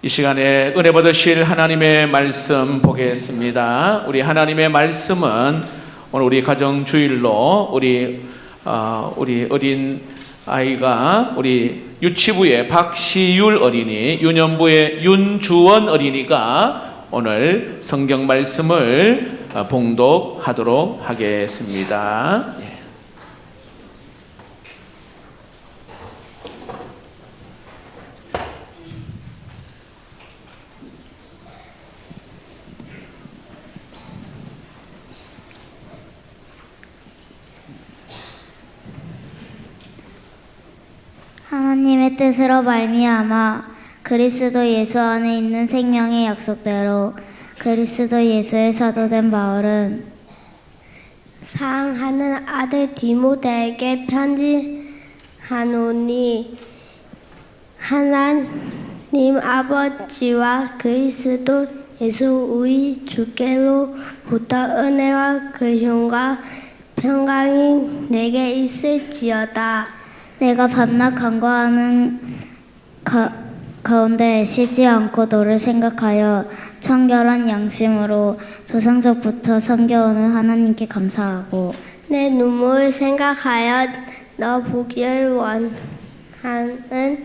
이 시간에 은혜 받으실 하나님의 말씀 보겠습니다. 우리 하나님의 말씀은 오늘 우리 가정 주일로 우리 어린 아이가 우리 유치부의 박시율 어린이, 유년부의 윤주원 어린이가 오늘 성경 말씀을 봉독하도록 하겠습니다. 하나님의 뜻으로 말미암아 그리스도 예수 안에 있는 생명의 약속대로 그리스도 예수의 사도된 바울은 사랑하는 아들 디모데에게 편지하노니 하나님 아버지와 그리스도 예수 우리 주께로부터 은혜와 근심과 평강이 내게 있을지어다. 내가 밤낮 간구하는 가운데 쉬지 않고 너를 생각하여 청결한 양심으로 조상적부터 섬겨오는 하나님께 감사하고 내 눈물을 생각하여 너 보기를 원하는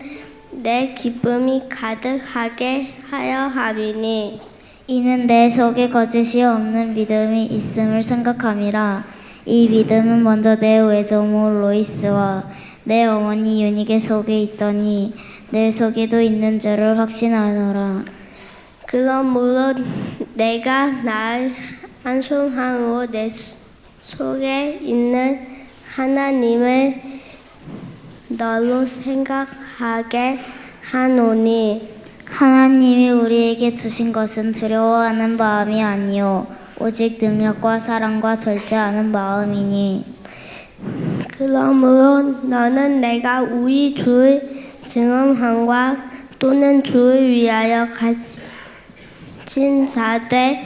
내 기쁨이 가득하게 하여 함이니 이는 내 속에 거짓이 없는 믿음이 있음을 생각함이라. 이 믿음은 먼저 내 외조모 로이스와 내 어머니 유니게 속에 있더니 내 속에도 있는 줄을 확신하노라. 그러므로 내가 나를 한송함으로 내 속에 있는 하나님을 너로 생각하게 하노니 하나님이 우리에게 주신 것은 두려워하는 마음이 아니요 오직 능력과 사랑과 절제하는 마음이니. 그러므로 너는 내가 우리 주를 증언함과 또는 주를 위하여 갇힌 자되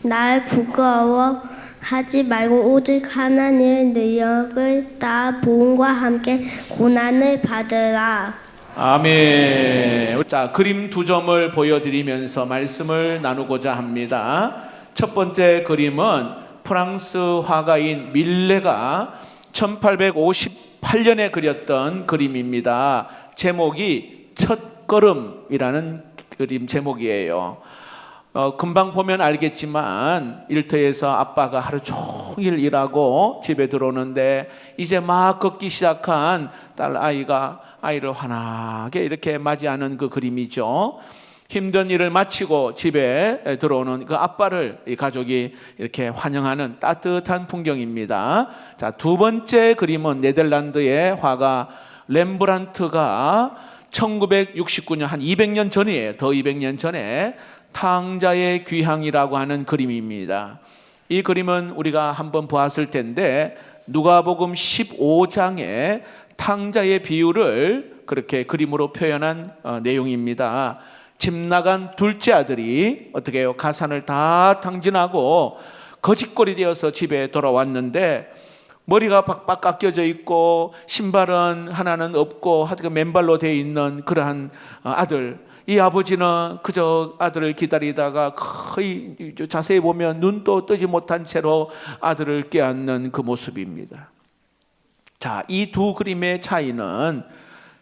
나를 부끄러워하지 말고 오직 하나님의 능력을 따라 복음과 함께 고난을 받으라. 아멘. 자, 그림 두 점을 보여드리면서 말씀을 나누고자 합니다. 첫 번째 그림은 프랑스 화가인 밀레가 1858년에 그렸던 그림입니다. 제목이 첫걸음이라는 그림 제목이에요. 금방 보면 알겠지만 일터에서 아빠가 하루 종일 일하고 집에 들어오는데 이제 막 걷기 시작한 딸 아이가 아이를 환하게 이렇게 맞이하는 그 그림이죠. 힘든 일을 마치고 집에 들어오는 그 아빠를 이 가족이 이렇게 환영하는 따뜻한 풍경입니다. 자, 두 번째 그림은 네덜란드의 화가 렘브란트가 1969년 한 200년 전이에요. 더 200년 전에 탕자의 귀향이라고 하는 그림입니다. 이 그림은 우리가 한번 보았을 텐데 누가복음 15장에 탕자의 비유를 그렇게 그림으로 표현한 내용입니다. 집 나간 둘째 아들이 어떻게 해요? 가산을 다 탕진하고 거짓골이 되어서 집에 돌아왔는데 머리가 박박 깎여져 있고 신발은 하나는 없고 하여튼 맨발로 되어 있는 그러한 아들. 이 아버지는 그저 아들을 기다리다가 거의 자세히 보면 눈도 뜨지 못한 채로 아들을 껴안는 그 모습입니다. 자, 이 두 그림의 차이는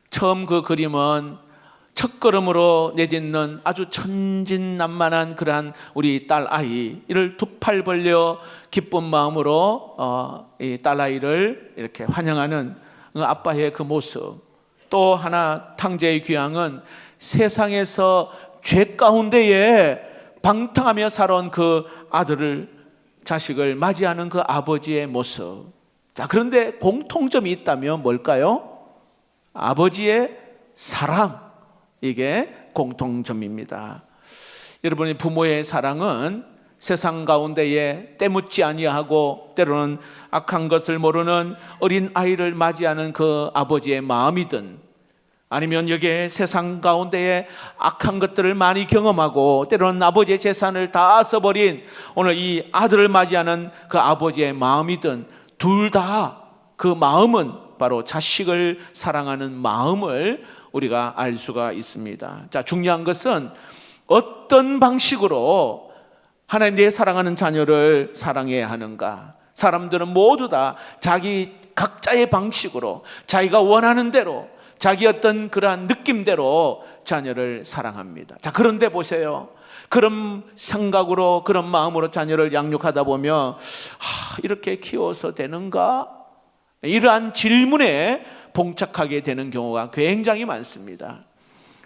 처음 그 그림은 첫걸음으로 내딛는 아주 천진난만한 그러한 우리 딸아이, 이를 두 팔 벌려 기쁜 마음으로 이 딸아이를 이렇게 환영하는 아빠의 그 모습. 또 하나 탕자의 귀향은 세상에서 죄 가운데에 방탕하며 살아온 그 아들을, 자식을 맞이하는 그 아버지의 모습. 자, 그런데 공통점이 있다면 뭘까요? 아버지의 사랑. 이게 공통점입니다. 여러분의 부모의 사랑은 세상 가운데에 때묻지 아니하고 때로는 악한 것을 모르는 어린 아이를 맞이하는 그 아버지의 마음이든 아니면 여기에 세상 가운데에 악한 것들을 많이 경험하고 때로는 아버지의 재산을 다 써버린 오늘 이 아들을 맞이하는 그 아버지의 마음이든 둘 다 그 마음은 바로 자식을 사랑하는 마음을 우리가 알 수가 있습니다. 자, 중요한 것은 어떤 방식으로 하나님 내 사랑하는 자녀를 사랑해야 하는가. 사람들은 모두 다 자기 각자의 방식으로 자기가 원하는 대로 자기 어떤 그러한 느낌대로 자녀를 사랑합니다. 자, 그런데 보세요. 그런 생각으로 그런 마음으로 자녀를 양육하다 보면 이렇게 키워서 되는가? 이러한 질문에 봉착하게 되는 경우가 굉장히 많습니다.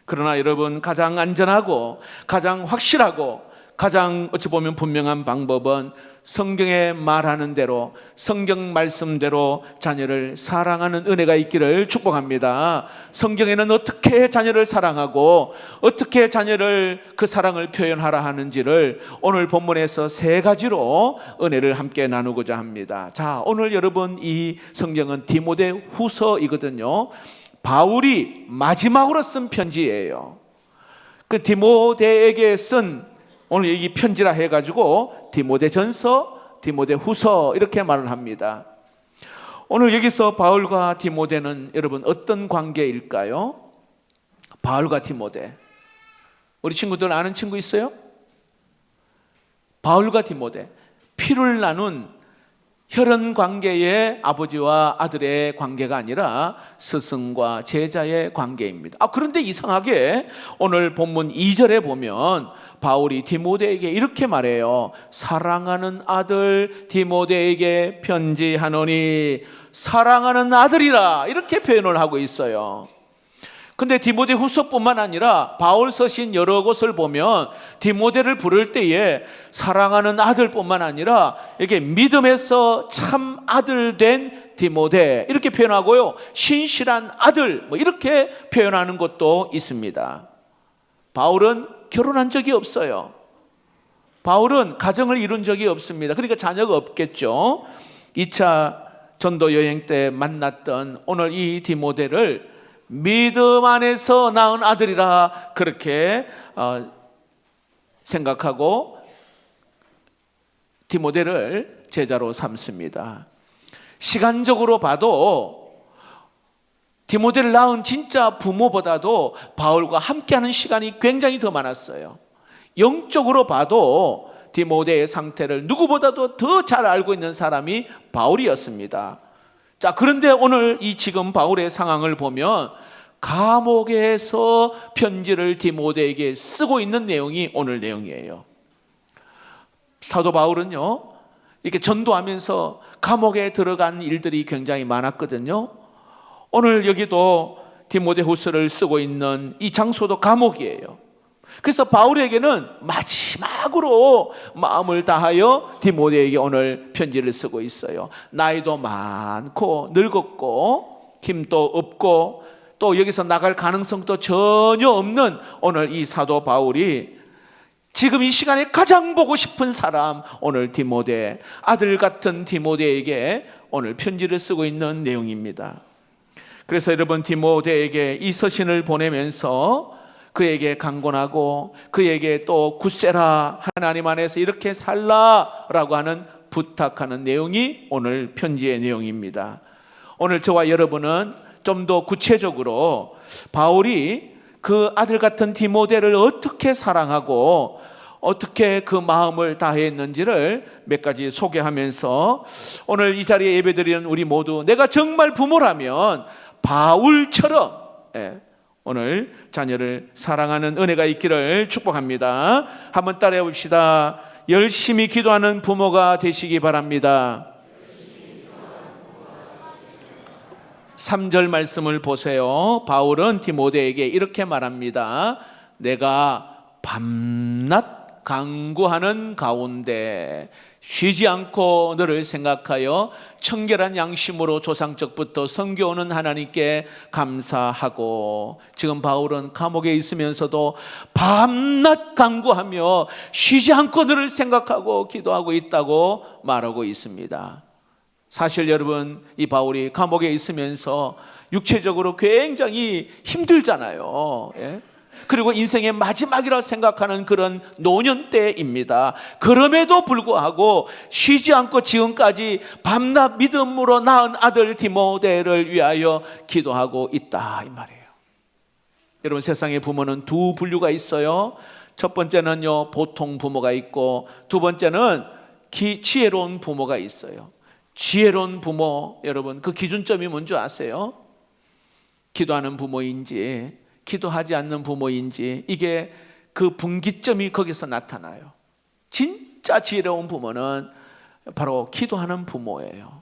그러나 여러분, 가장 안전하고 가장 확실하고 가장 어찌 보면 분명한 방법은 성경에 말하는 대로 성경 말씀대로 자녀를 사랑하는 은혜가 있기를 축복합니다. 성경에는 어떻게 자녀를 사랑하고 어떻게 자녀를 그 사랑을 표현하라 하는지를 오늘 본문에서 3가지로 은혜를 함께 나누고자 합니다. 자, 오늘 여러분, 이 성경은 디모데 후서이거든요. 바울이 마지막으로 쓴 편지예요. 그 디모데에게 쓴, 오늘 이 편지라 해가지고 디모데전서, 디모데후서 이렇게 말을 합니다. 오늘 여기서 바울과 디모데는 여러분 어떤 관계일까요? 바울과 디모데, 우리 친구들 아는 친구 있어요? 바울과 디모데, 피를 나눈 혈연 관계의 아버지와 아들의 관계가 아니라 스승과 제자의 관계입니다. 그런데 이상하게 오늘 본문 2절에 보면 바울이 디모데에게 이렇게 말해요. 사랑하는 아들 디모데에게 편지하노니, 사랑하는 아들이라, 이렇게 표현을 하고 있어요. 근데 디모데 후서뿐만 아니라 바울 서신 여러 곳을 보면 디모데를 부를 때에 사랑하는 아들뿐만 아니라 이게 믿음에서 참 아들 된 디모데 이렇게 표현하고요, 신실한 아들 이렇게 표현하는 것도 있습니다. 바울은 결혼한 적이 없어요. 바울은 가정을 이룬 적이 없습니다. 그러니까 자녀가 없겠죠. 2차 전도 여행 때 만났던 오늘 이 디모데를 믿음 안에서 낳은 아들이라 그렇게 생각하고 디모데를 제자로 삼습니다. 시간적으로 봐도 디모데를 낳은 진짜 부모보다도 바울과 함께하는 시간이 굉장히 더 많았어요. 영적으로 봐도 디모데의 상태를 누구보다도 더 잘 알고 있는 사람이 바울이었습니다. 자, 그런데 오늘 이 지금 바울의 상황을 보면 감옥에서 편지를 디모데에게 쓰고 있는 내용이 오늘 내용이에요. 사도 바울은요, 이렇게 전도하면서 감옥에 들어간 일들이 굉장히 많았거든요. 오늘 여기도 디모데후서를 쓰고 있는 이 장소도 감옥이에요. 그래서 바울에게는 마지막으로 마음을 다하여 디모데에게 오늘 편지를 쓰고 있어요. 나이도 많고 늙었고 힘도 없고 또 여기서 나갈 가능성도 전혀 없는 오늘 이 사도 바울이 지금 이 시간에 가장 보고 싶은 사람, 오늘 디모데, 아들 같은 디모데에게 오늘 편지를 쓰고 있는 내용입니다. 그래서 여러분, 디모데에게 이 서신을 보내면서 그에게 강권하고 그에게 또 굳세라, 하나님 안에서 이렇게 살라라고 하는 부탁하는 내용이 오늘 편지의 내용입니다. 오늘 저와 여러분은 좀 더 구체적으로 바울이 그 아들 같은 디모데를 어떻게 사랑하고 어떻게 그 마음을 다했는지를 몇 가지 소개하면서 오늘 이 자리에 예배드리는 우리 모두 내가 정말 부모라면 바울처럼 오늘 자녀를 사랑하는 은혜가 있기를 축복합니다. 한번 따라해 봅시다. 열심히 기도하는 부모가 되시기 바랍니다. 3절 말씀을 보세요. 바울은 디모데에게 이렇게 말합니다. 내가 밤낮 간구하는 가운데 쉬지 않고 너를 생각하여 청결한 양심으로 조상적부터 섬겨오는 하나님께 감사하고, 지금 바울은 감옥에 있으면서도 밤낮 간구하며 쉬지 않고 너를 생각하고 기도하고 있다고 말하고 있습니다. 사실 여러분, 이 바울이 감옥에 있으면서 육체적으로 굉장히 힘들잖아요. 그리고 인생의 마지막이라 생각하는 그런 노년 때입니다. 그럼에도 불구하고 쉬지 않고 지금까지 밤낮 믿음으로 낳은 아들 디모데를 위하여 기도하고 있다, 이 말이에요. 여러분, 세상의 부모는 두 분류가 있어요. 첫 번째는요, 보통 부모가 있고, 두 번째는 지혜로운 부모가 있어요. 지혜로운 부모, 여러분, 그 기준점이 뭔지 아세요? 기도하는 부모인지 기도하지 않는 부모인지, 이게 그 분기점이 거기서 나타나요. 진짜 지혜로운 부모는 바로 기도하는 부모예요.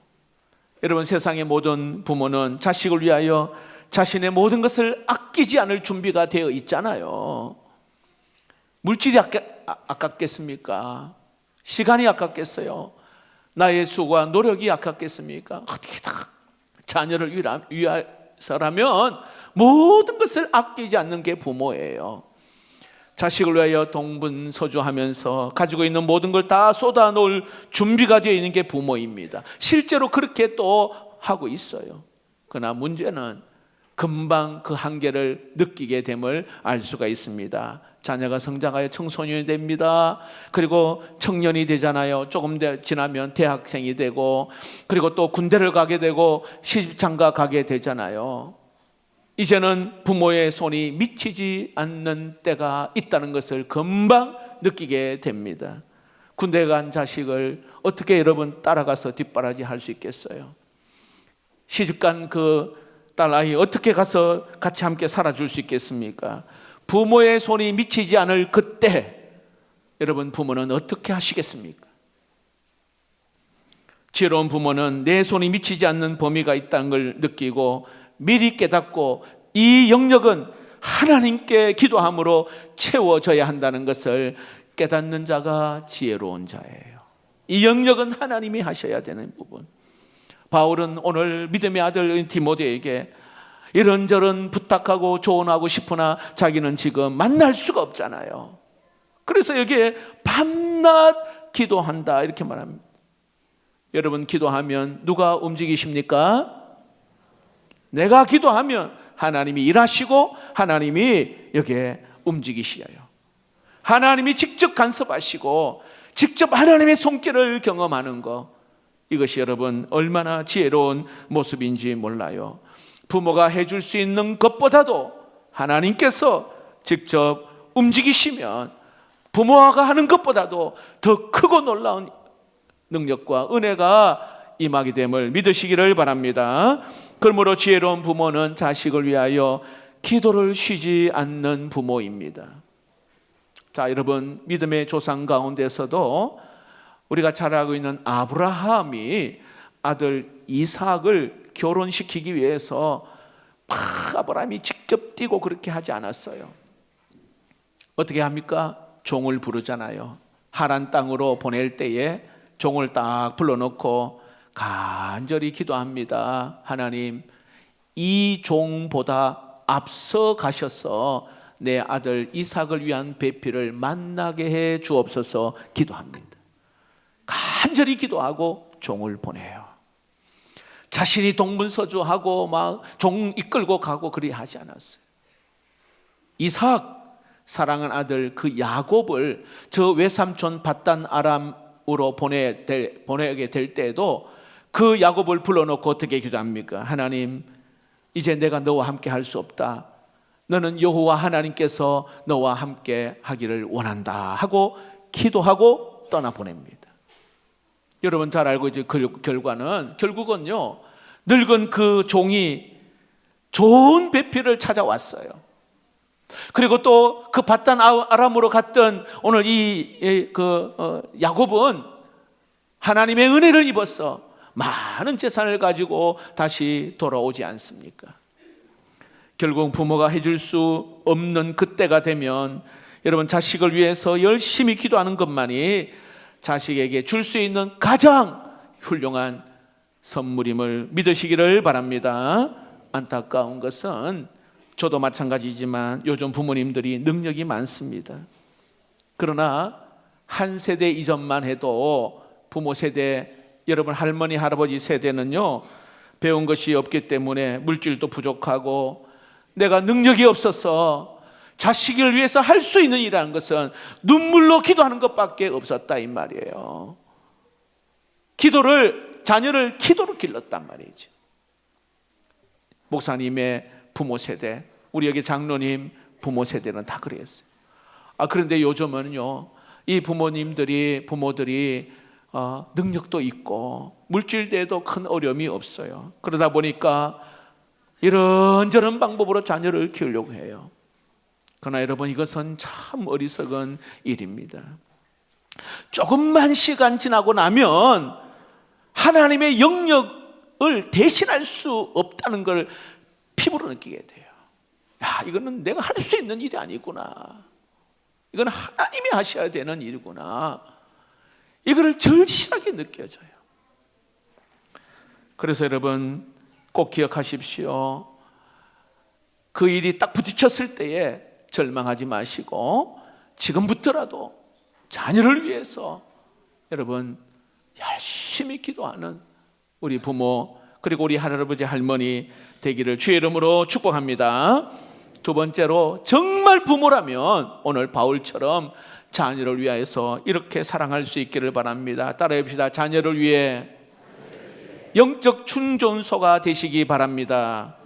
여러분, 세상의 모든 부모는 자식을 위하여 자신의 모든 것을 아끼지 않을 준비가 되어 있잖아요. 물질이 아깝겠습니까? 시간이 아깝겠어요? 나의 수고와 노력이 아깝겠습니까? 어떻게 다 자녀를 위해서라면 모든 것을 아끼지 않는 게 부모예요. 자식을 위하여 동분서주하면서 가지고 있는 모든 걸 다 쏟아놓을 준비가 되어 있는 게 부모입니다. 실제로 그렇게 또 하고 있어요. 그러나 문제는 금방 그 한계를 느끼게 됨을 알 수가 있습니다. 자녀가 성장하여 청소년이 됩니다. 그리고 청년이 되잖아요. 조금 지나면 대학생이 되고, 그리고 또 군대를 가게 되고 시집장가 가게 되잖아요. 이제는 부모의 손이 미치지 않는 때가 있다는 것을 금방 느끼게 됩니다. 군대 간 자식을 어떻게 여러분 따라가서 뒷바라지 할 수 있겠어요? 시집간 그 딸아이 어떻게 가서 같이 함께 살아줄 수 있겠습니까? 부모의 손이 미치지 않을 그때 여러분, 부모는 어떻게 하시겠습니까? 지혜로운 부모는 내 손이 미치지 않는 범위가 있다는 걸 느끼고 미리 깨닫고 이 영역은 하나님께 기도함으로 채워져야 한다는 것을 깨닫는 자가 지혜로운 자예요. 이 영역은 하나님이 하셔야 되는 부분. 바울은 오늘 믿음의 아들 디모데에게 이런저런 부탁하고 조언하고 싶으나 자기는 지금 만날 수가 없잖아요. 그래서 여기에 밤낮 기도한다 이렇게 말합니다. 여러분, 기도하면 누가 움직이십니까? 내가 기도하면 하나님이 일하시고 하나님이 여기에 움직이셔요. 하나님이 직접 간섭하시고 직접 하나님의 손길을 경험하는 것, 이것이 여러분 얼마나 지혜로운 모습인지 몰라요. 부모가 해줄 수 있는 것보다도 하나님께서 직접 움직이시면 부모가 하는 것보다도 더 크고 놀라운 능력과 은혜가 임하게 됨을 믿으시기를 바랍니다. 그러므로 지혜로운 부모는 자식을 위하여 기도를 쉬지 않는 부모입니다. 자, 여러분, 믿음의 조상 가운데서도 우리가 잘 알고 있는 아브라함이 아들 이삭을 결혼시키기 위해서 아브라함이 직접 뛰고 그렇게 하지 않았어요. 어떻게 합니까? 종을 부르잖아요. 하란 땅으로 보낼 때에 종을 딱 불러놓고 간절히 기도합니다. 하나님, 이 종보다 앞서 가셔서 내 아들 이삭을 위한 배필을 만나게 해 주옵소서 기도합니다. 간절히 기도하고 종을 보내요. 자신이 동분서주하고 막 종 이끌고 가고 그리 하지 않았어요. 이삭, 사랑하는 아들 그 야곱을 저 외삼촌 밧단 아람으로 보내게 될 때에도 그 야곱을 불러놓고 어떻게 기도합니까? 하나님, 이제 내가 너와 함께 할 수 없다. 너는 여호와 하나님께서 너와 함께 하기를 원한다 하고 기도하고 떠나보냅니다. 여러분 잘 알고 이제 결국은요, 늙은 그 종이 좋은 배필을 찾아왔어요. 그리고 또 그 밧단 아람으로 갔던 오늘 야곱은 하나님의 은혜를 입어서 많은 재산을 가지고 다시 돌아오지 않습니까? 결국 부모가 해줄 수 없는 그때가 되면 여러분, 자식을 위해서 열심히 기도하는 것만이 자식에게 줄 수 있는 가장 훌륭한 선물임을 믿으시기를 바랍니다. 안타까운 것은 저도 마찬가지지만 요즘 부모님들이 능력이 많습니다. 그러나 한 세대 이전만 해도 부모 세대, 여러분 할머니 할아버지 세대는요, 배운 것이 없기 때문에 물질도 부족하고 내가 능력이 없어서 자식을 위해서 할 수 있는 일이라는 것은 눈물로 기도하는 것밖에 없었다 이 말이에요. 자녀를 기도로 길렀단 말이죠. 목사님의 부모 세대, 우리 여기 장로님 부모 세대는 다 그랬어요. 그런데 요즘은요, 이 부모들이 능력도 있고 물질대에도 큰 어려움이 없어요. 그러다 보니까 이런저런 방법으로 자녀를 키우려고 해요. 그러나 여러분, 이것은 참 어리석은 일입니다. 조금만 시간 지나고 나면 하나님의 영역을 대신할 수 없다는 걸 피부로 느끼게 돼요. 이거는 내가 할 수 있는 일이 아니구나. 이건 하나님이 하셔야 되는 일이구나. 이거를 절실하게 느껴져요. 그래서 여러분, 꼭 기억하십시오. 그 일이 딱 부딪혔을 때에 절망하지 마시고 지금부터라도 자녀를 위해서 여러분 열심히 기도하는 우리 부모, 그리고 우리 할아버지 할머니 되기를 주의 이름으로 축복합니다. 두 번째로, 정말 부모라면 오늘 바울처럼 자녀를 위하여서 이렇게 사랑할 수 있기를 바랍니다. 따라해 봅시다. 자녀를 위해 영적 충전소가 되시기 바랍니다.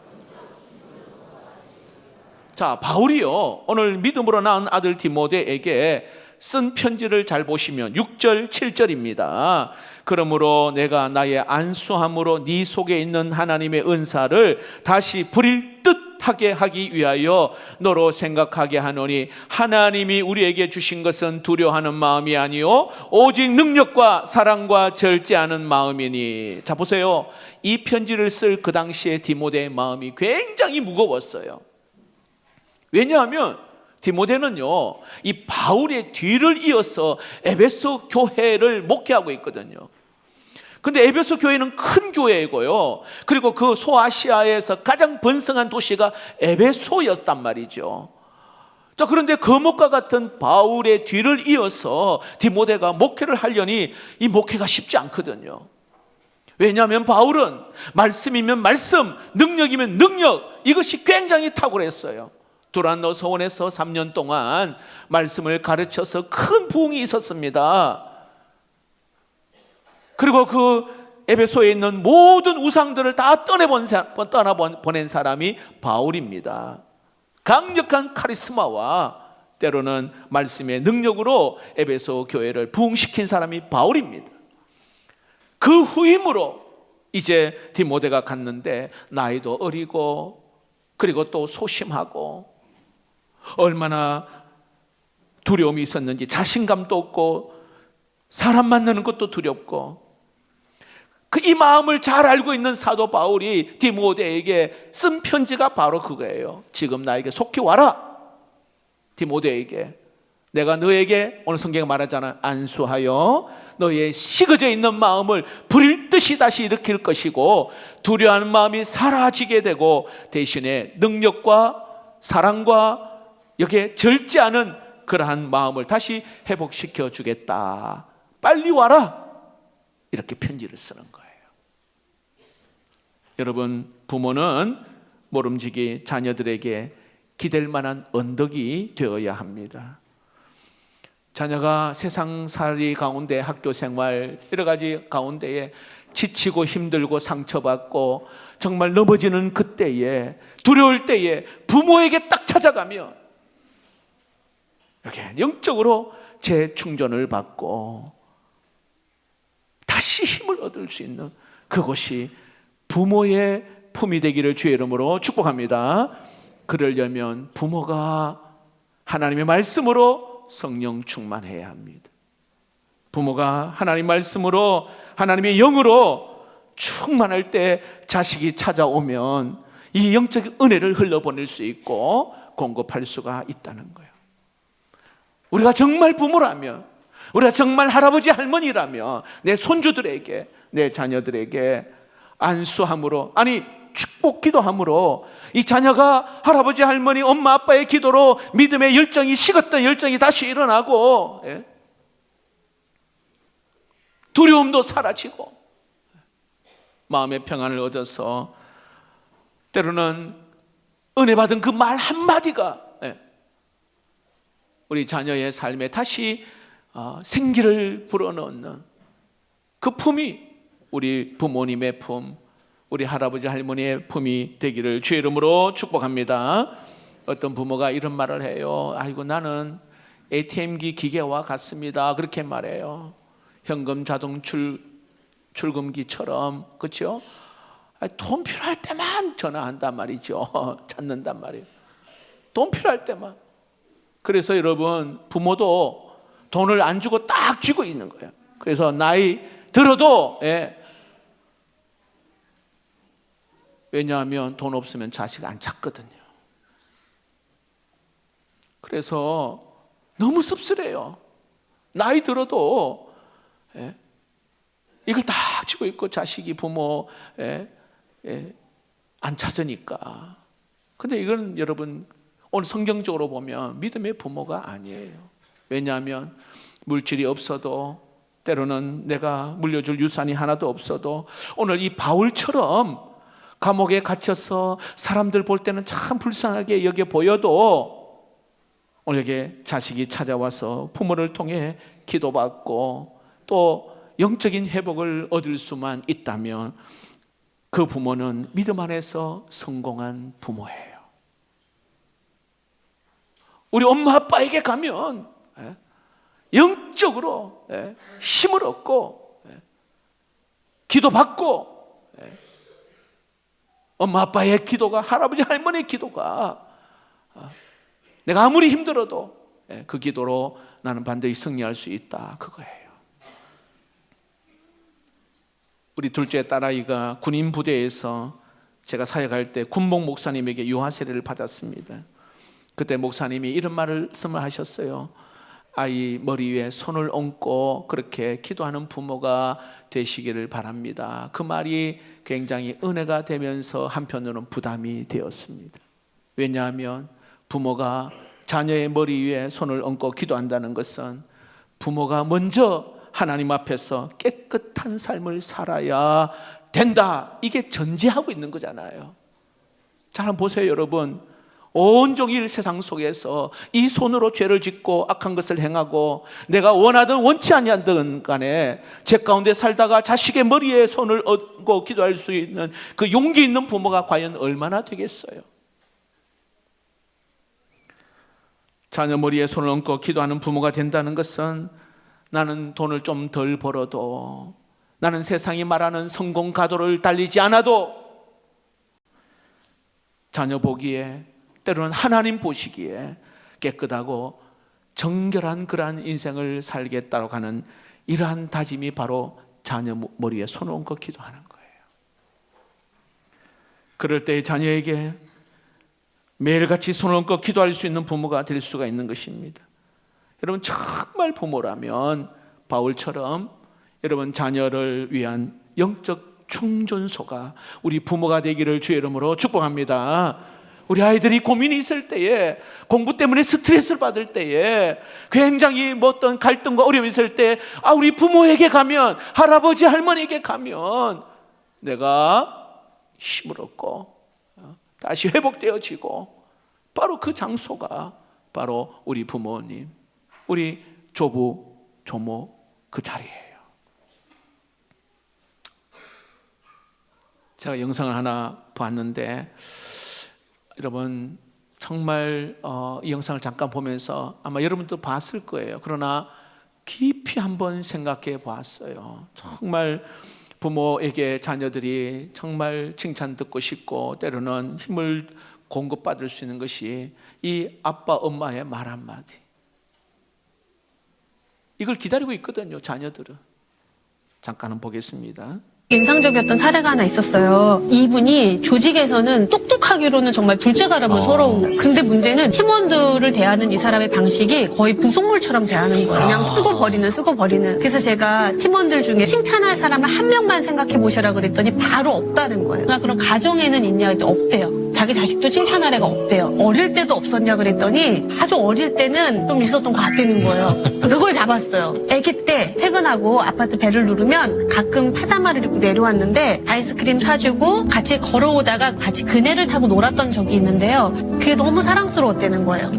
자, 바울이요, 오늘 믿음으로 낳은 아들 디모데에게 쓴 편지를 잘 보시면 6절 7절입니다. 그러므로 내가 나의 안수함으로 네 속에 있는 하나님의 은사를 다시 부릴 듯 하게 하기 위하여 너로 생각하게 하노니 하나님이 우리에게 주신 것은 두려워하는 마음이 아니요 오직 능력과 사랑과 절제하는 마음이니. 자, 보세요. 이 편지를 쓸 그 당시에 디모데의 마음이 굉장히 무거웠어요. 왜냐하면 디모데는요, 이 바울의 뒤를 이어서 에베소 교회를 목회하고 있거든요. 근데 에베소 교회는 큰 교회이고요, 그리고 그 소아시아에서 가장 번성한 도시가 에베소였단 말이죠. 자, 그런데 거목과 같은 바울의 뒤를 이어서 디모데가 목회를 하려니 이 목회가 쉽지 않거든요. 왜냐하면 바울은 말씀이면 말씀, 능력이면 능력, 이것이 굉장히 탁월했어요. 두란노 서원에서 3년 동안 말씀을 가르쳐서 큰 부흥이 있었습니다. 그리고 그 에베소에 있는 모든 우상들을 다 떠나보낸 사람이 바울입니다. 강력한 카리스마와 때로는 말씀의 능력으로 에베소 교회를 부흥시킨 사람이 바울입니다. 그 후임으로 이제 디모데가 갔는데 나이도 어리고 그리고 또 소심하고 얼마나 두려움이 있었는지, 자신감도 없고 사람 만나는 것도 두렵고, 이 마음을 잘 알고 있는 사도 바울이 디모데에게 쓴 편지가 바로 그거예요. 지금 나에게 속히 와라. 디모데에게 내가 너에게, 오늘 성경에 말하잖아, 안수하여 너의 식어져 있는 마음을 불일 듯이 다시 일으킬 것이고 두려워하는 마음이 사라지게 되고 대신에 능력과 사랑과 여기에 절제하는 그러한 마음을 다시 회복시켜 주겠다. 빨리 와라. 이렇게 편지를 쓰는 거예요. 여러분, 부모는 모름지기 자녀들에게 기댈 만한 언덕이 되어야 합니다. 자녀가 세상살이 가운데, 학교생활 여러 가지 가운데에 지치고 힘들고 상처받고 정말 넘어지는 그때에, 두려울 때에 부모에게 딱 찾아가면 이렇게 영적으로 재충전을 받고 다시 힘을 얻을 수 있는 그것이 부모의 품이 되기를 주의 이름으로 축복합니다. 그러려면 부모가 하나님의 말씀으로 성령 충만해야 합니다. 부모가 하나님 말씀으로, 하나님의 영으로 충만할 때 자식이 찾아오면 이 영적 은혜를 흘러보낼 수 있고 공급할 수가 있다는 거예요. 우리가 정말 부모라면, 우리가 정말 할아버지 할머니라면 내 손주들에게, 내 자녀들에게 안수함으로, 아니 축복 기도함으로 이 자녀가 할아버지 할머니 엄마 아빠의 기도로 믿음의 열정이, 식었던 열정이 다시 일어나고 두려움도 사라지고 마음의 평안을 얻어서 때로는 은혜 받은 그 말 한마디가 우리 자녀의 삶에 다시 생기를 불어넣는 그 품이 우리 부모님의 품, 우리 할아버지 할머니의 품이 되기를 주의 이름으로 축복합니다. 어떤 부모가 이런 말을 해요. 아이고 나는 ATM기 기계와 같습니다. 그렇게 말해요. 현금 자동 출금기처럼. 그렇죠? 돈 필요할 때만 전화한단 말이죠. 찾는단 말이에요. 돈 필요할 때만. 그래서 여러분 부모도 돈을 안 주고 딱 쥐고 있는 거예요. 그래서 나이 들어도 왜냐하면 돈 없으면 자식 안 찾거든요. 그래서 너무 씁쓸해요. 나이 들어도 이걸 딱 쥐고 있고 자식이 부모 안 찾으니까. 근데 이건 여러분 오늘 성경적으로 보면 믿음의 부모가 아니에요. 왜냐하면 물질이 없어도 때로는 내가 물려줄 유산이 하나도 없어도 오늘 이 바울처럼 감옥에 갇혀서 사람들 볼 때는 참 불쌍하게 여겨 보여도 오늘에게 자식이 찾아와서 부모를 통해 기도받고 또 영적인 회복을 얻을 수만 있다면 그 부모는 믿음 안에서 성공한 부모예요. 우리 엄마 아빠에게 가면 영적으로 힘을 얻고 기도받고 엄마 아빠의 기도가 할아버지 할머니의 기도가 내가 아무리 힘들어도 그 기도로 나는 반드시 승리할 수 있다 그거예요. 우리 둘째 딸아이가 군인 부대에서 제가 사역할 때 군목 목사님에게 유아 세례를 받았습니다. 그때 목사님이 이런 말씀을 하셨어요. 아이 머리 위에 손을 얹고 그렇게 기도하는 부모가 되시기를 바랍니다. 그 말이 굉장히 은혜가 되면서 한편으로는 부담이 되었습니다. 왜냐하면 부모가 자녀의 머리 위에 손을 얹고 기도한다는 것은 부모가 먼저 하나님 앞에서 깨끗한 삶을 살아야 된다. 이게 전제하고 있는 거잖아요. 잘 한번 보세요, 여러분. 온종일 세상 속에서 이 손으로 죄를 짓고 악한 것을 행하고 내가 원하든 원치 아니하든 간에 제 가운데 살다가 자식의 머리에 손을 얹고 기도할 수 있는 그 용기 있는 부모가 과연 얼마나 되겠어요? 자녀 머리에 손을 얹고 기도하는 부모가 된다는 것은 나는 돈을 좀 덜 벌어도 나는 세상이 말하는 성공 가도를 달리지 않아도 자녀 보기에 때로는 하나님 보시기에 깨끗하고 정결한 그러한 인생을 살겠다고 하는 이러한 다짐이 바로 자녀 머리에 손을 얹고 기도하는 거예요. 그럴 때 자녀에게 매일같이 손을 얹고 기도할 수 있는 부모가 될 수가 있는 것입니다. 여러분 정말 부모라면 바울처럼 여러분 자녀를 위한 영적 충전소가 우리 부모가 되기를 주의 이름으로 축복합니다. 우리 아이들이 고민이 있을 때에 공부 때문에 스트레스를 받을 때에 굉장히 뭐 어떤 갈등과 어려움이 있을 때 우리 부모에게 가면 할아버지 할머니에게 가면 내가 힘을 얻고 다시 회복되어지고 바로 그 장소가 바로 우리 부모님 우리 조부 조모 그 자리예요. 제가 영상을 하나 봤는데 여러분 정말 이 영상을 잠깐 보면서 아마 여러분도 봤을 거예요. 그러나 깊이 한번 생각해 보았어요. 정말 부모에게 자녀들이 정말 칭찬 듣고 싶고 때로는 힘을 공급받을 수 있는 것이 이 아빠 엄마의 말 한마디. 이걸 기다리고 있거든요, 자녀들은. 잠깐은 보겠습니다. 인상적이었던 사례가 하나 있었어요. 이분이 조직에서는 똑똑하기로는 정말 둘째가라면 서러운 거예요. 근데 문제는 팀원들을 대하는 이 사람의 방식이 거의 부속물처럼 대하는 거예요. 그냥 쓰고 버리는. 그래서 제가 팀원들 중에 칭찬할 사람을 한 명만 생각해 보시라 그랬더니 바로 없다는 거예요. 그러니까 그럼 가정에는 있냐 했더니 없대요. 자기 자식도 칭찬할 애가 없대요. 어릴 때도 없었냐 그랬더니 아주 어릴 때는 좀 있었던 것 같다는 거예요. 그걸 잡았어요. 아기 때 퇴근하고 아파트 벨을 누르면 가끔 파자마를 입고 내려왔는데 아이스크림 사주고 같이 걸어오다가 같이 그네를 타고 놀았던 적이 있는데요. 그게 너무 사랑스러웠다는 거예요.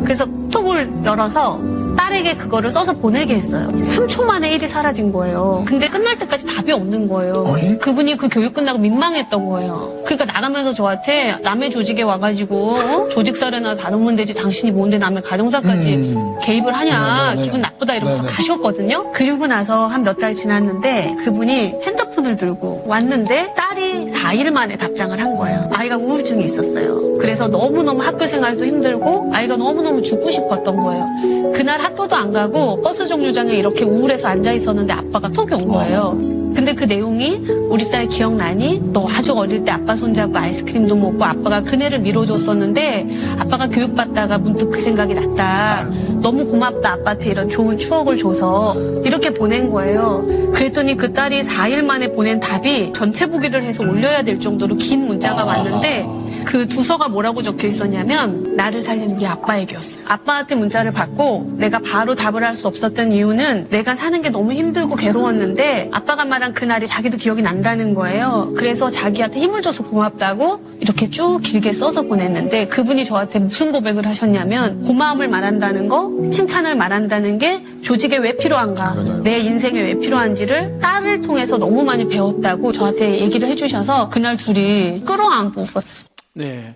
그래서 톡을 열어서 딸에게 그거를 써서 보내게 했어요. 3초 만에 일이 사라진 거예요. 근데 끝날 때까지 답이 없는 거예요. 그분이 그 교육 끝나고 민망했던 거예요. 그러니까 나가면서 저한테 남의 조직에 와가지고 조직사례나 다루면 되지 당신이 뭔데 남의 가정사까지 개입을 하냐, 기분 나쁘다 이러면서 가셨거든요. 그리고 나서 한 몇 달 지났는데 그분이 핸드폰을 들고 왔는데 딸이 4일 만에 답장을 한 거예요. 아이가 우울증이 있었어요. 그래서 너무너무 학교 생활도 힘들고 아이가 너무너무 죽고 싶었던 거예요. 그날 학교도 안 가고 버스 정류장에 이렇게 우울해서 앉아 있었는데 아빠가 톡이 온 거예요. 근데 그 내용이 우리 딸 기억나니? 너 아주 어릴 때 아빠 손잡고 아이스크림도 먹고 아빠가 그네를 밀어줬었는데 아빠가 교육받다가 문득 그 생각이 났다. 너무 고맙다 아빠한테 이런 좋은 추억을 줘서 이렇게 보낸 거예요. 그랬더니 그 딸이 4일 만에 보낸 답이 전체 보기를 해서 올려야 될 정도로 긴 문자가 왔는데 그 주소가 뭐라고 적혀 있었냐면 나를 살린 우리 아빠 얘기였어요. 아빠한테 문자를 받고 내가 바로 답을 할 수 없었던 이유는 내가 사는 게 너무 힘들고 괴로웠는데 아빠가 말한 그날이 자기도 기억이 난다는 거예요. 그래서 자기한테 힘을 줘서 고맙다고 이렇게 쭉 길게 써서 보냈는데 그분이 저한테 무슨 고백을 하셨냐면 고마움을 말한다는 거, 칭찬을 말한다는 게 조직에 왜 필요한가, 내 인생에 왜 필요한지를 딸을 통해서 너무 많이 배웠다고 저한테 얘기를 해주셔서 그날 둘이 끌어안고 울었어요. 네,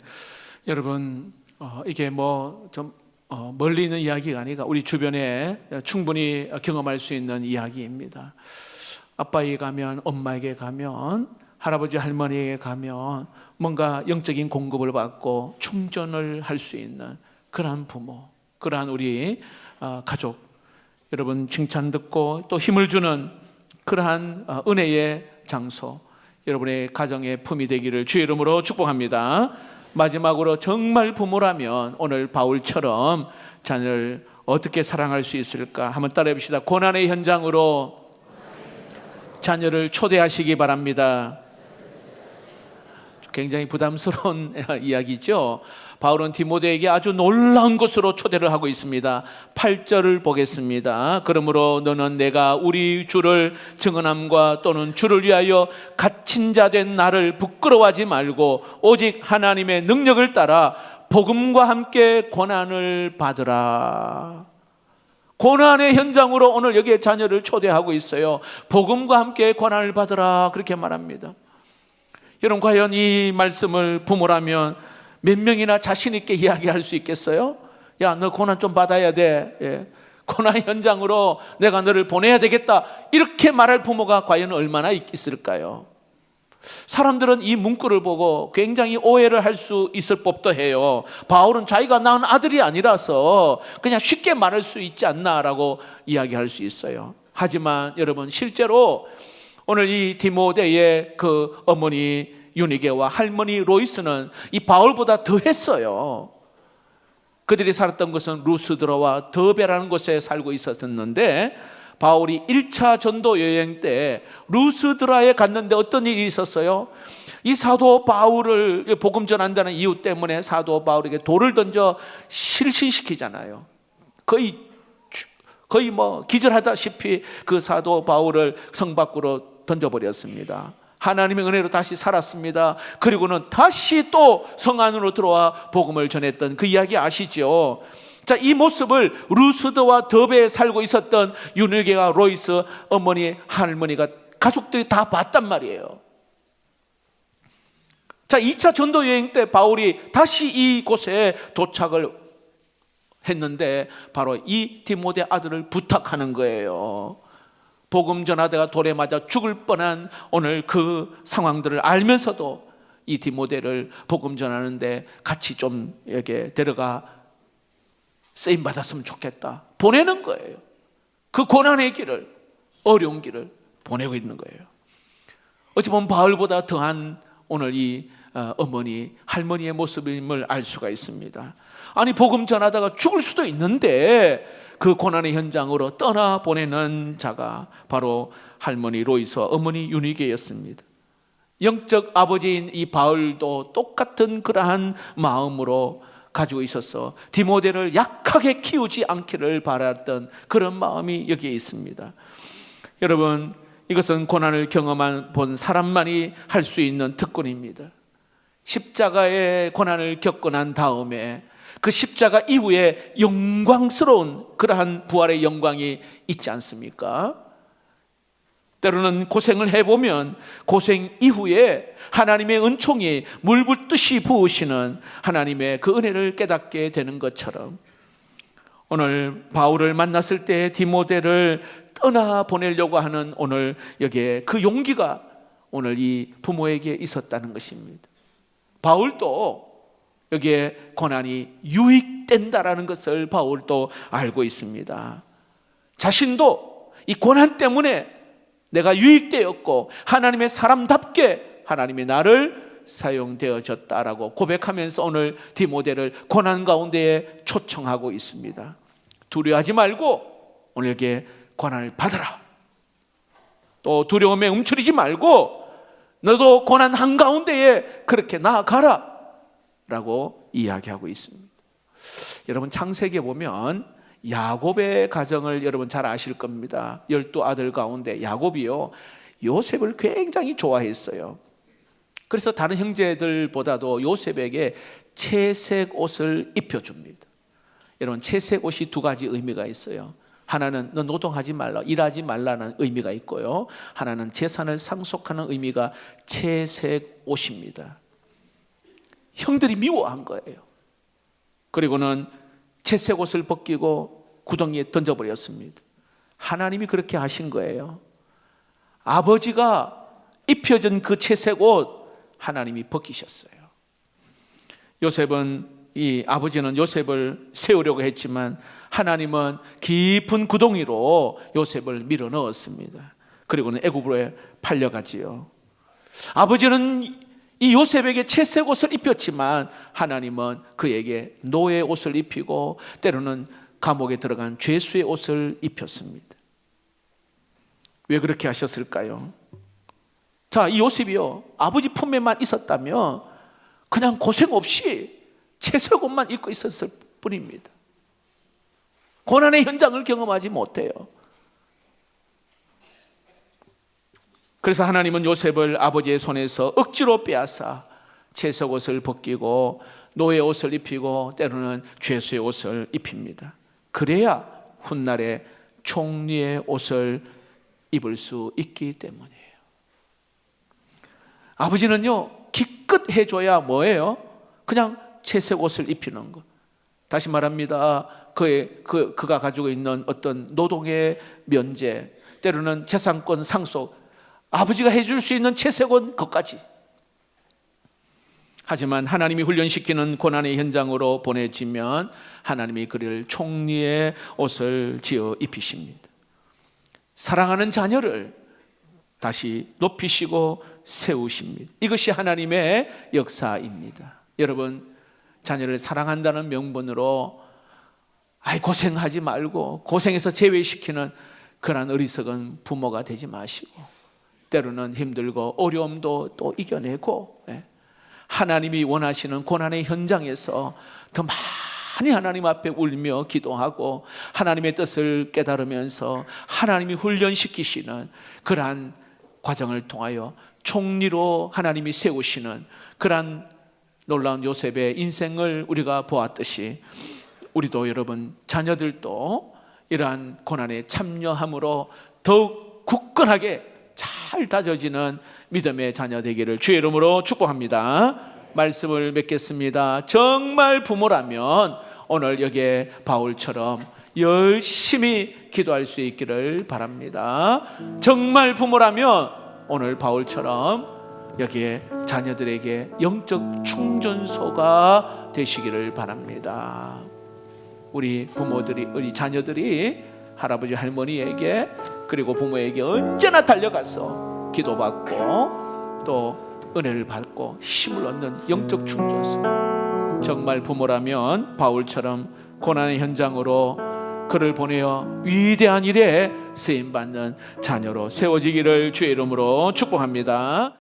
여러분 이게 뭐 좀 멀리 있는 이야기가 아니라 우리 주변에 충분히 경험할 수 있는 이야기입니다. 아빠에게 가면, 엄마에게 가면, 할아버지 할머니에게 가면 뭔가 영적인 공급을 받고 충전을 할 수 있는 그러한 부모, 그러한 우리 가족, 여러분 칭찬 듣고 또 힘을 주는 그러한 은혜의 장소, 여러분의 가정의 품이 되기를 주의 이름으로 축복합니다. 마지막으로 정말 부모라면 오늘 바울처럼 자녀를 어떻게 사랑할 수 있을까? 한번 따라해 봅시다. 고난의 현장으로 자녀를 초대하시기 바랍니다. 굉장히 부담스러운 이야기죠. 바울은 디모데에게 아주 놀라운 것으로 초대를 하고 있습니다. 8절을 보겠습니다. 그러므로 너는 내가 우리 주를 증언함과 또는 주를 위하여 갇힌 자 된 나를 부끄러워하지 말고 오직 하나님의 능력을 따라 복음과 함께 고난을 받으라. 고난의 현장으로 오늘 여기에 자녀를 초대하고 있어요. 복음과 함께 고난을 받으라 그렇게 말합니다. 여러분 과연 이 말씀을 부모라면 몇 명이나 자신 있게 이야기할 수 있겠어요? 야, 너 고난 좀 받아야 돼. 예. 고난 현장으로 내가 너를 보내야 되겠다. 이렇게 말할 부모가 과연 얼마나 있을까요? 사람들은 이 문구를 보고 굉장히 오해를 할 수 있을 법도 해요. 바울은 자기가 낳은 아들이 아니라서 그냥 쉽게 말할 수 있지 않나라고 이야기할 수 있어요. 하지만 여러분 실제로 오늘 이 디모데의 그 어머니 유니게와 할머니 로이스는 이 바울보다 더 했어요. 그들이 살았던 것은 루스드라와 더베라는 곳에 살고 있었는데 바울이 1차 전도 여행 때 루스드라에 갔는데 어떤 일이 있었어요? 이 사도 바울을 복음 전한다는 이유 때문에 사도 바울에게 돌을 던져 실신시키잖아요. 거의 뭐 기절하다시피 그 사도 바울을 성 밖으로 던져버렸습니다. 하나님의 은혜로 다시 살았습니다. 그리고는 다시 또 성 안으로 들어와 복음을 전했던 그 이야기 아시죠? 자, 이 모습을 루스드와 더베에 살고 있었던 유닐게와 로이스 어머니, 할머니가 가족들이 다 봤단 말이에요. 자, 2차 전도 여행 때 바울이 다시 이곳에 도착을 했는데 바로 이 디모데 아들을 부탁하는 거예요. 복음 전하다가 돌에 맞아 죽을 뻔한 오늘 그 상황들을 알면서도 이 디모데를 복음 전하는데 같이 좀 이렇게 데려가 쓰임 받았으면 좋겠다. 보내는 거예요. 그 고난의 길을, 어려운 길을 보내고 있는 거예요. 어찌 보면 바울보다 더한 오늘 이 어머니, 할머니의 모습임을 알 수가 있습니다. 아니 복음 전하다가 죽을 수도 있는데 그 고난의 현장으로 떠나보내는 자가 바로 할머니 로이스, 어머니 유니게였습니다. 영적 아버지인 이 바울도 똑같은 그러한 마음으로 가지고 있어서 디모데를 약하게 키우지 않기를 바랐던 그런 마음이 여기에 있습니다. 여러분, 이것은 고난을 경험한 본 사람만이 할 수 있는 특권입니다. 십자가의 고난을 겪고 난 다음에 그 십자가 이후에 영광스러운 그러한 부활의 영광이 있지 않습니까? 때로는 고생을 해보면 고생 이후에 하나님의 은총이 물 붓듯이 부으시는 하나님의 그 은혜를 깨닫게 되는 것처럼, 오늘 바울을 만났을 때 디모데를 떠나 보내려고 하는 오늘 여기에 그 용기가 오늘 이 부모에게 있었다는 것입니다. 바울도 여기에 고난이 유익된다라는 것을 바울도 알고 있습니다. 자신도 이 고난 때문에 내가 유익되었고 하나님의 사람답게 하나님의 나를 사용되어졌다라고 고백하면서 오늘 디모데를 고난 가운데에 초청하고 있습니다. 두려워하지 말고 오늘 여기에 고난을 받아라. 또 두려움에 움츠리지 말고 너도 고난 한가운데에 그렇게 나아가라 라고 이야기하고 있습니다. 여러분, 창세기에 보면 야곱의 가정을 여러분 잘 아실 겁니다. 12아들 가운데 야곱이요, 요셉을 굉장히 좋아했어요. 그래서 다른 형제들보다도 요셉에게 채색 옷을 입혀줍니다. 여러분, 채색 옷이 두 가지 의미가 있어요. 하나는 너 노동하지 말라, 일하지 말라는 의미가 있고요, 하나는 재산을 상속하는 의미가 채색 옷입니다. 형들이 미워한 거예요. 그리고는 채색 옷을 벗기고 구덩이에 던져버렸습니다. 하나님이 그렇게 하신 거예요. 아버지가 입혀준 그 채색 옷 하나님이 벗기셨어요. 요셉은, 이 아버지는 요셉을 세우려고 했지만 하나님은 깊은 구덩이로 요셉을 밀어 넣었습니다. 그리고는 애굽으로 팔려가지요. 아버지는 이 요셉에게 채색 옷을 입혔지만 하나님은 그에게 노예 옷을 입히고 때로는 감옥에 들어간 죄수의 옷을 입혔습니다. 왜 그렇게 하셨을까요? 자, 이 요셉이요, 아버지 품에만 있었다면 그냥 고생 없이 채색 옷만 입고 있었을 뿐입니다. 고난의 현장을 경험하지 못해요. 그래서 하나님은 요셉을 아버지의 손에서 억지로 빼앗아 채색 옷을 벗기고 노예 옷을 입히고 때로는 죄수의 옷을 입힙니다. 그래야 훗날에 총리의 옷을 입을 수 있기 때문이에요. 아버지는요, 기껏 해줘야 뭐예요? 그냥 채색 옷을 입히는 것. 다시 말합니다. 그가 가지고 있는 어떤 노동의 면제, 때로는 재산권 상속, 아버지가 해줄 수 있는 채색은 그것까지. 하지만 하나님이 훈련시키는 고난의 현장으로 보내지면 하나님이 그를 총리의 옷을 지어 입히십니다. 사랑하는 자녀를 다시 높이시고 세우십니다. 이것이 하나님의 역사입니다. 여러분, 자녀를 사랑한다는 명분으로 고생하지 말고 고생해서 제외시키는 그런 어리석은 부모가 되지 마시고, 때로는 힘들고 어려움도 또 이겨내고, 하나님이 원하시는 고난의 현장에서 더 많이 하나님 앞에 울며 기도하고 하나님의 뜻을 깨달으면서 하나님이 훈련시키시는 그러한 과정을 통하여 총리로 하나님이 세우시는 그러한 놀라운 요셉의 인생을 우리가 보았듯이, 우리도 여러분 자녀들도 이러한 고난에 참여함으로 더욱 굳건하게 잘 다져지는 믿음의 자녀 되기를 주의 이름으로 축복합니다. 말씀을 맺겠습니다. 정말 부모라면 오늘 여기에 바울처럼 열심히 기도할 수 있기를 바랍니다. 정말 부모라면 오늘 바울처럼 여기에 자녀들에게 영적 충전소가 되시기를 바랍니다. 우리 부모들이, 우리 자녀들이 할아버지 할머니에게 그리고 부모에게 언제나 달려가서 기도받고 또 은혜를 받고 힘을 얻는 영적 충전소. 정말 부모라면 바울처럼 고난의 현장으로 그를 보내어 위대한 일에 쓰임받는 자녀로 세워지기를 주의 이름으로 축복합니다.